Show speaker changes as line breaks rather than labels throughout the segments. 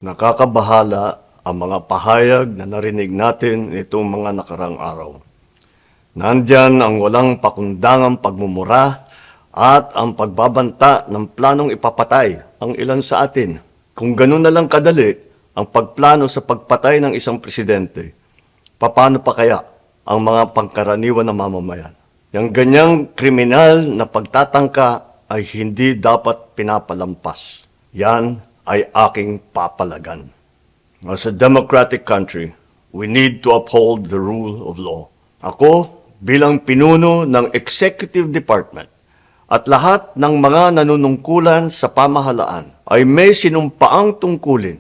Nakakabahala ang mga pahayag na narinig natin itong mga nakarang araw. Nandyan ang walang pakundangang pagmumura at ang pagbabanta ng planong ipapatay ang ilan sa atin. Kung ganun na lang kadali ang pagplano sa pagpatay ng isang presidente, paano pa kaya ang mga pangkaraniwan na mamamayan? Yang ganyang kriminal na pagtatangka ay hindi dapat pinapalampas. Yan ay aking papalagan. As a democratic country, we need to uphold the rule of law. Ako, bilang pinuno ng Executive Department at lahat ng mga nanunungkulan sa pamahalaan ay may sinumpaang tungkulin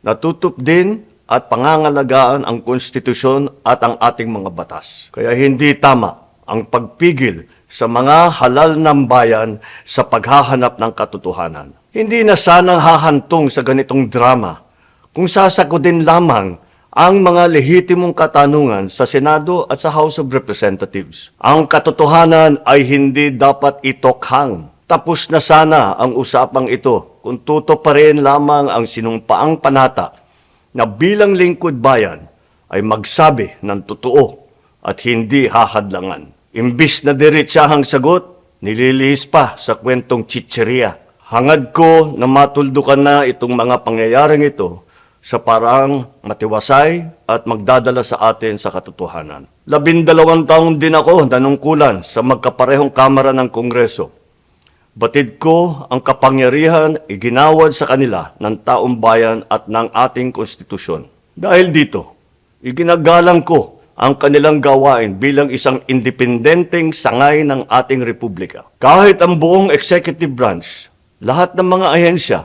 na tutupdin at pangangalagaan ang konstitusyon at ang ating mga batas. Kaya hindi tama ang pagpigil sa mga halal ng bayan sa paghahanap ng katotohanan. Hindi na sana hahantong sa ganitong drama kung sasagutin lamang ang mga lehitimong katanungan sa Senado at sa House of Representatives. Ang katotohanan ay hindi dapat itokhang. Tapos na sana ang usapang ito kung tutuparin lamang ang sinumpaang panata na bilang lingkod bayan ay magsabi ng totoo at hindi hahadlangan. Imbis na diretsahang sagot, nililihis pa sa kwentong chicheria. Hangad ko na matuldukan na itong mga pangyayaring ito sa parang matiwasay at magdadala sa atin sa katotohanan. 12 taon din ako nanungkulan sa magkaparehong kamara ng Kongreso. Batid ko ang kapangyarihan iginawad sa kanila ng taong bayan at ng ating konstitusyon. Dahil dito, iginagalang ko ang kanilang gawain bilang isang independenteng sangay ng ating republika. Kahit ang buong executive branch, lahat ng mga ahensya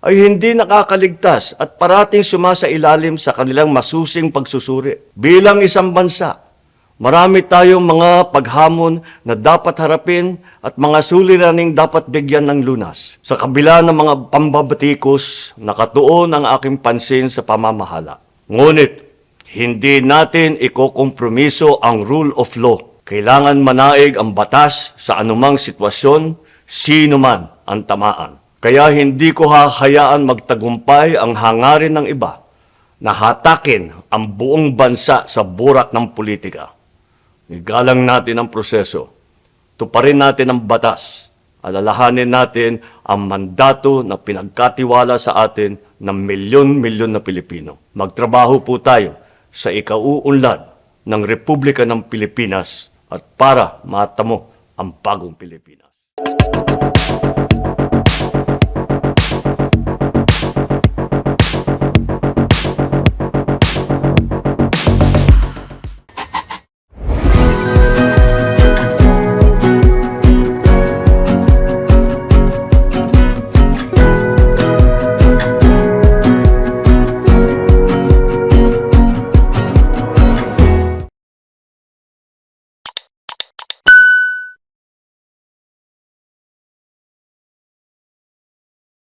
ay hindi nakakaligtas at parating sumasailalim sa kanilang masusing pagsusuri. Bilang isang bansa, marami tayong mga paghamon na dapat harapin at mga suliraning dapat bigyan ng lunas. Sa kabila ng mga pambabatikos, nakatuon ang aking pansin sa pamamahala. Ngunit, hindi natin ikokompromiso ang rule of law. Kailangan manaig ang batas sa anumang sitwasyon, sino man ang tamaan. Kaya hindi ko hahayaan magtagumpay ang hangarin ng iba na hatakin ang buong bansa sa burak ng politika. Igalang natin ang proseso. Tuparin natin ang batas. Alalahanin natin ang mandato na pinagkatiwala sa atin ng milyon-milyon na Pilipino. Magtrabaho po tayo sa ikauunlad ng Republika ng Pilipinas at para matamo ang bagong Pilipinas.